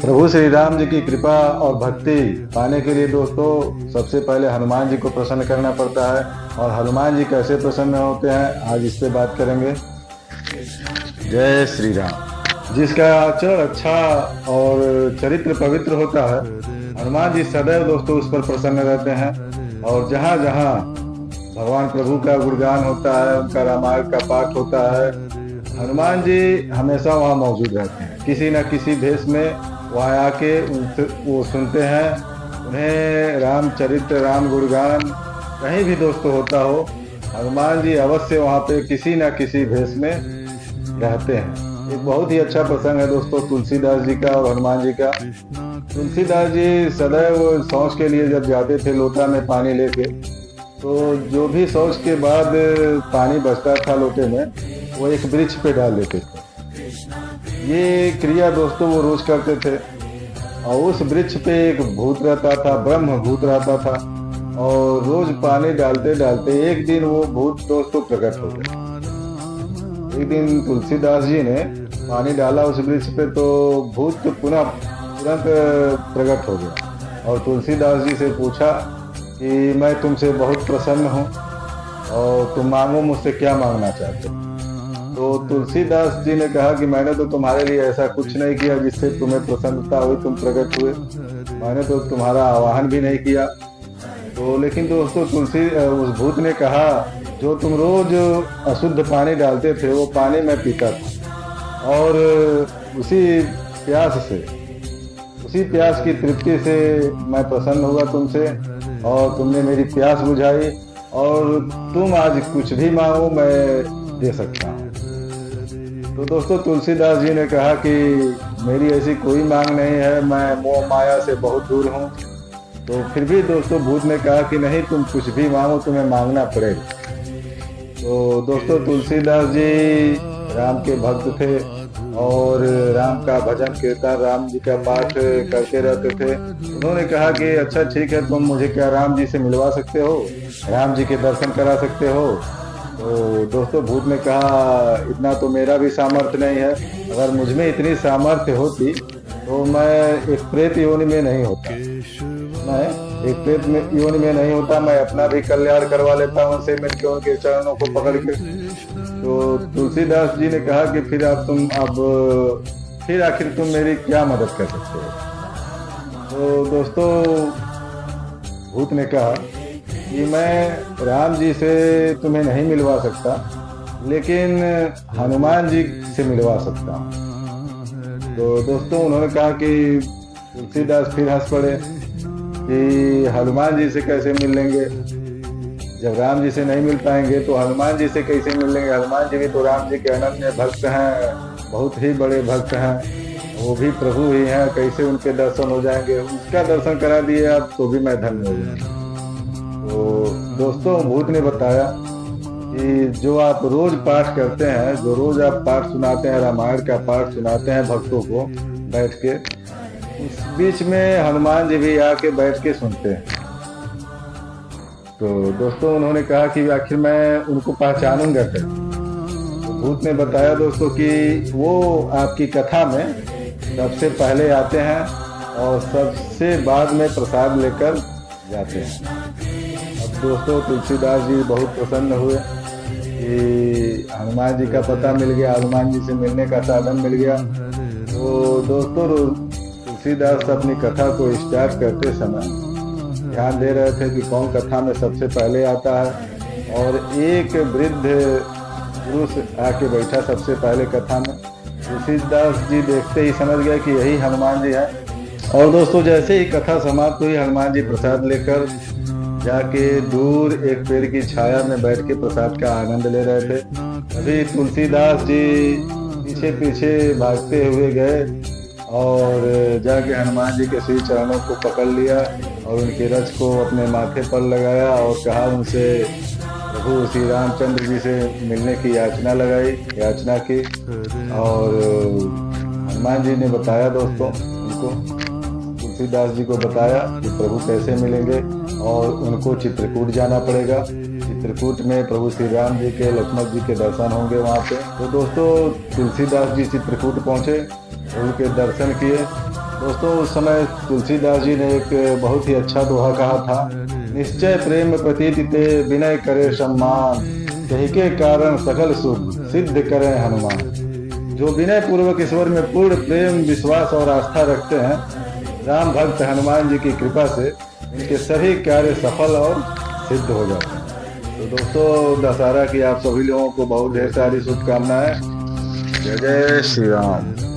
प्रभु श्री राम जी की कृपा और भक्ति पाने के लिए दोस्तों सबसे पहले हनुमान जी को प्रसन्न करना पड़ता है। और हनुमान जी कैसे प्रसन्न होते हैं आज इस पे बात करेंगे। जय श्री राम। जिसका आचरण अच्छा और चरित्र पवित्र होता है, हनुमान जी सदैव दोस्तों उस पर प्रसन्न रहते हैं। और जहाँ जहाँ भगवान प्रभु का गुणगान होता है, उनका रामायण का पाठ होता है, हनुमान जी हमेशा वहाँ मौजूद रहते हैं। किसी न किसी भेष में वहाँ आके वो सुनते हैं। उन्हें रामचरित्र राम गुणगान कहीं भी दोस्तों होता हो, हनुमान जी अवश्य वहाँ पे किसी न किसी भेष में रहते हैं। एक बहुत ही अच्छा प्रसंग है दोस्तों तुलसीदास जी का और हनुमान जी का। तुलसीदास जी सदैव शौच के लिए जब जाते थे लोटा में पानी लेके, तो जो भी शौच के बाद पानी बचता था लोटे में, वो एक वृक्ष पे डाल देते थे। ये क्रिया दोस्तों वो रोज करते थे। और उस वृक्ष पे एक भूत रहता था, ब्रह्म भूत रहता था। और रोज पानी डालते डालते एक दिन वो भूत दोस्तों प्रकट हो गया। एक दिन तुलसीदास जी ने पानी डाला उस वृक्ष पे, तो भूत पुनः तुरंत प्रकट हो गया और तुलसीदास जी से पूछा कि मैं तुमसे बहुत प्रसन्न हूँ और तुम मांगो मुझसे, क्या मांगना चाहते हो। तो तुलसीदास जी ने कहा कि मैंने तो तुम्हारे लिए ऐसा कुछ नहीं किया जिससे तुम्हें प्रसन्नता हुई, तुम प्रकट हुए। मैंने तो तुम्हारा आवाहन भी नहीं किया। तो लेकिन दोस्तों उस भूत ने कहा, जो तुम रोज अशुद्ध पानी डालते थे वो पानी मैं पीता था, और उसी प्यास की तृप्ति से मैं प्रसन्न हुआ तुमसे, और तुमने मेरी प्यास बुझाई, और तुम आज कुछ भी मांगो मैं दे सकता हूँ। तो दोस्तों तुलसीदास जी ने कहा कि मेरी ऐसी कोई मांग नहीं है, मैं मोह माया से बहुत दूर हूँ। तो फिर भी दोस्तों भूत ने कहा कि नहीं, तुम कुछ भी मांगो, तुम्हें मांगना पड़ेगा। तो दोस्तों तुलसीदास जी राम के भक्त थे और राम का भजन कीर्तन राम जी का पाठ करते रहते थे। उन्होंने कहा कि अच्छा ठीक है, तुम मुझे क्या राम जी से मिलवा सकते हो, राम जी के दर्शन करा सकते हो। तो दोस्तों भूत ने कहा, इतना तो मेरा भी सामर्थ्य नहीं है। अगर मुझ में इतनी सामर्थ्य होती तो मैं एक प्रेत योनि में नहीं होता, योनि में नहीं होता। मैं अपना भी कल्याण करवा लेता उनसे मिलकर, उनके चरणों को पकड़ के। तो तुलसीदास जी ने कहा कि फिर आखिर तुम मेरी क्या मदद कर सकते हो। तो दोस्तों भूत ने कहा कि मैं राम जी से तुम्हें नहीं मिलवा सकता, लेकिन हनुमान जी से मिलवा सकता हूँ। तो दोस्तों उन्होंने कहा कि तुलसीदास फिर हंस पड़े कि हनुमान जी से कैसे मिल लेंगे, जब राम जी से नहीं मिल पाएंगे तो हनुमान जी से कैसे मिल लेंगे। हनुमान जी भी तो राम जी के अनन्य भक्त हैं, बहुत ही बड़े भक्त हैं, वो भी प्रभु ही हैं, कैसे उनके दर्शन हो जाएंगे। उसका दर्शन करा दिए आप तो भी मैं धन्य हो जाऊंगा। तो दोस्तों भूत ने बताया कि जो आप रोज पाठ करते हैं, जो रोज आप पाठ सुनाते हैं, रामायण का पाठ सुनाते हैं भक्तों को बैठ के, उस बीच में हनुमान जी भी आके बैठ के सुनते हैं। तो दोस्तों उन्होंने कहा कि आखिर मैं उनको पहचानूंगा कैसे। तो भूत ने बताया दोस्तों कि वो आपकी कथा में सबसे पहले आते हैं और सबसे बाद में प्रसाद लेकर जाते हैं। अब दोस्तों तुलसीदास जी बहुत प्रसन्न हुए कि हनुमान जी का पता मिल गया, हनुमान जी से मिलने का साधन मिल गया। तो दोस्तों तुलसीदास अपनी कथा को स्टार्ट करते समय ध्यान दे रहे थे कि कौन कथा में सबसे पहले आता है। और एक वृद्ध पुरुष आके बैठा सबसे पहले कथा में। तुलसीदास जी देखते ही समझ गए कि यही हनुमान जी है। और दोस्तों जैसे ही कथा समाप्त हुई, हनुमान जी प्रसाद लेकर जाके दूर एक पेड़ की छाया में बैठ के प्रसाद का आनंद ले रहे थे। अभी तुलसीदास जी पीछे पीछे भागते हुए गए और जाके हनुमान जी के श्री चरणों को पकड़ लिया और उनके रथ को अपने माथे पर लगाया और कहा उनसे, प्रभु श्री रामचंद्र जी से मिलने की याचना की। और हनुमान जी ने बताया दोस्तों उनको, तुलसीदास जी को बताया कि प्रभु कैसे मिलेंगे, और उनको चित्रकूट जाना पड़ेगा। चित्रकूट में प्रभु श्री राम जी के, लक्ष्मण जी के दर्शन होंगे वहाँ पे। तो दोस्तों तुलसीदास जी चित्रकूट पहुँचे, उनके दर्शन किए। दोस्तों उस समय तुलसीदास जी ने एक बहुत ही अच्छा दोहा कहा था, निश्चय प्रेम प्रतीति ते विनय करे सम्मान, यही के कारण सकल सुख सिद्ध करें हनुमान। जो विनय पूर्वक ईश्वर में पूर्ण प्रेम विश्वास और आस्था रखते हैं, राम भक्त हनुमान जी की कृपा से इनके सभी कार्य सफल और सिद्ध हो जाते हैं। तो दोस्तों दशहरा की आप सभी लोगों को बहुत ढेर सारी शुभकामनाएं। जय जय श्री राम।